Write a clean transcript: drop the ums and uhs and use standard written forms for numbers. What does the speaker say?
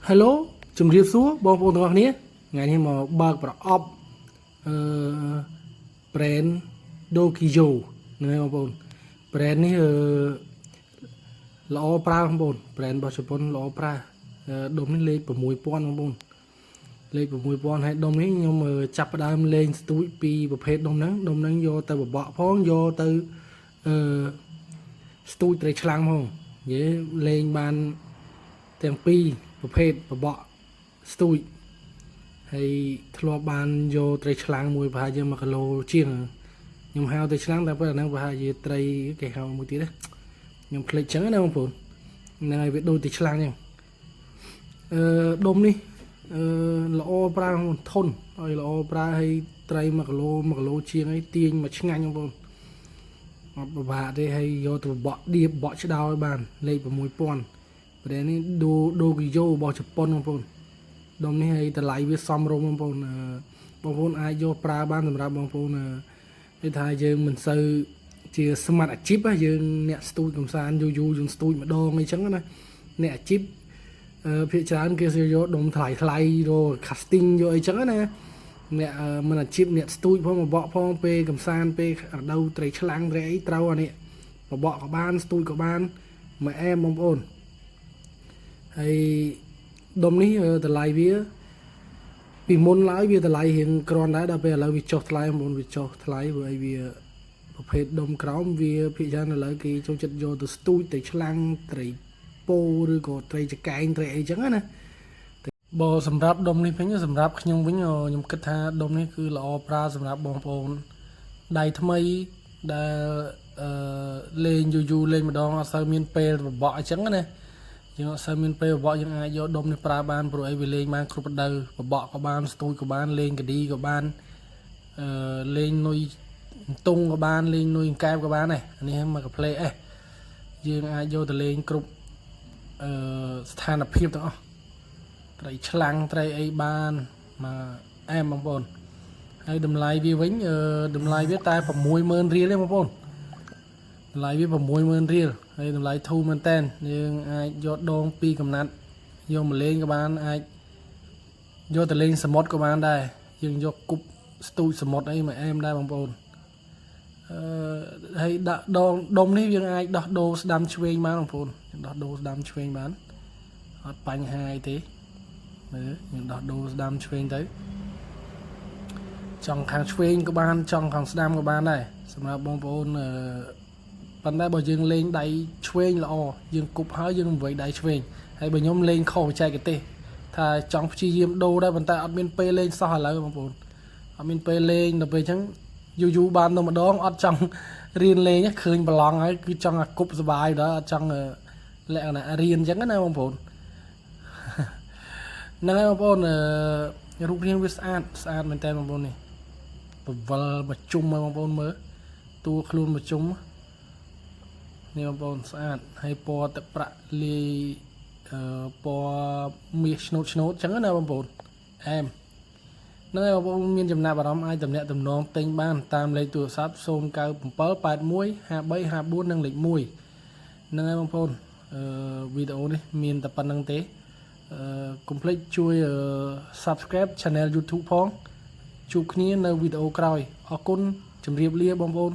Hello ជំរាបសួរបងប្អូនទាំងអស់គ្នាថ្ងៃនេះមកបើកប្រអប់brand Dokiyo ហ្នឹងហើយបងប្អូន brand នេះល្អប្រើបងប្អូន brand របស់ជប៉ុនល្អប្រើដុំនេះលេខ6000បងប្អូនលេខ6000ហើយដុំនេះខ្ញុំចាប់ផ្ដើមលេងស្ទូចពីប្រភេទដុំហ្នឹងយកទៅបបកផងយកទៅស្ទូចត្រីឆ្លាំងផងនិយាយលេងបានទាំងពីរប្រភេទបបកស្ទូចហើយធ្លាប់បានយកត្រីឆ្លាំងមួយប្រហែលជា1គីឡូជាងខ្ញុំហៅត្រីឆ្លាំងតែប៉ុណ្ណឹងប្រហែលជាត្រីគេហៅមួយទៀតខ្ញុំភ្លេចចឹងណាបងប្អូនហ្នឹងហើយវាដូចត្រីឆ្លាំងចឹងដុំនេះល្អប្រើធន់ហើយល្អប្រើហើយត្រី1គីឡូជាងហើយទាញមកឆ្ងាញ់បងប្អូនអត់ពិបាកទេហើយយកទៅបបកដៀបបកឆ្ដោឲ្យបានលេខ6000ប្រហែលនេះDokiyoរបស់ជប៉ុនបងប្អូនដុំនេះហើយតម្លៃវាសមរម្យបងប្អូនអាចយកប្រើបានសម្រាប់បងប្អូនគេថាយើងមិនសូវជាស្មាត់អាជីពយើងអ្នកស្ទូចកំសាន្តយូរយើងស្ទូចម្ដងអីចឹងណាអ្នកអាជីពភាគច្រើនគេយកដុំថ្លៃយក casting យកអីចឹងណាអ្នកមិនអាជីពអ្នកស្ទូចផងបបកផងពេលកំសាន្តពេលរដូវត្រីឆ្លាំងត្រីអីត្រូវអានេះបបកក៏បានស្ទូចក៏បានមកអែមបងប្អូនហើយដុំនេះតម្លៃវាពីមុនឡើយវាតម្លៃរៀងក្រាន់ដែរដល់ពេលឥឡូវវាចុះថ្លៃបងប្អូនវាចុះថ្លៃព្រោះអីវាប្រភេទដុំក្រោមវាភាគច្រើនឥឡូវគេចូលចិត្តយកទៅស្ទូចត្រីឆ្លាំងត្រីពោឬក៏ត្រីចកែងត្រីអីចឹងណាបើសម្រាប់ដុំនេះវិញសម្រាប់ខ្ញុំវិញខ្ញុំគិតថាដុំនេះគឺល្អប្រើសម្រាប់បងប្អូនដៃថ្មីដែលលេងយូរលេងម្ដងអត់សូវមានពេលបបកអញ្ចឹងណាយើងអត់សូវមានពេលបបកយើងអាចយកដុំនេះប្រើបានព្រោះអីវាលេងបានគ្រប់រដូវបបកក៏បានស្ទូចក៏បានលេងកាឌីក៏បានលេងនុយតុងក៏បានលេងនុយកែបក៏បានដែរអានេះមកកាផ្លេយើងអាចយកទៅលេងគ្រប់ស្ថានភាពទាំងអស់ត្រីឆ្លាំងត្រីអីបានមកអែមបងប្អូនហើយតម្លៃវាវិញតម្លៃវាតែ60000រៀលទេបងប្អូនតម្លៃវា60000រៀលហើយតម្លៃធូរមែនតើយើងអាចយកដង2កំណាត់យកមកលេងក៏បានអាចយកទៅលេងសមុទ្រក៏បានដែរយើងយកគប់ស្ទូចសមុទ្រអីមកអែមដែរបងប្អូនហើយដាក់ដុំនេះយើងអាចដោះដូរស្ដាំឆ្វេងបានបងប្អូនដោះដូរស្ដាំឆ្វេងបានអត់បញ្ហាអីទេមើលយើងដោះដូរស្ដាំឆ្វេងទៅចង់ខាងឆ្វេងក៏បានចង់ខាងស្ដាំក៏បានដែរសម្រាប់បងប្អូនប៉ុន្តែបើយើងលេងដៃឆ្វេងល្អយើងគប់ហើយយើងមិនវាយដៃឆ្វេងហើយបើខ្ញុំលេងខុសបច្ចេកទេសថាចង់ព្យាយាមដូរដែរប៉ុន្តែអត់មានពេលលេងសោះឥឡូវបងប្អូនអត់មានពេលលេងដល់ពេលអញ្ចឹងយូរបានទៅម្ដងអត់ចង់រៀនលេងឃើញប្រឡងហើយគឺចង់គប់សុបាយដល់អត់ចង់លក្ខណៈរៀនអញ្ចឹងណាបងប្អូនហ្នឹងហើយបងប្អូនរូបរាងវាស្អាតមែនតើបងប្អូននេះបវលមកជុំមកបងប្អូនមើលតួខ្លួនមកជុំនេះបងប្អូនស្អាតហើយពណ៌ទឹកប្រាក់លាយពណ៌មាសឆ្នោតអញ្ចឹងណាបងប្អូនអែមហ្នឹងហើយបងប្អូនមានចំណាប់អារម្មណ៍អាចទំនាក់ទំនងទិញបានតាមលេខទូរស័ព្ទ09781534និងលេខ1ហ្នឹងហើយបងប្អូនវីដេអូនេះមានតែប៉ុណ្្នឹងទេកុំភ្លេចជួយ Subscribe Channel YouTube ផងជួបគ្នានៅវីដេអូក្រោយអរគុណជម្រាបលាបងប្អូន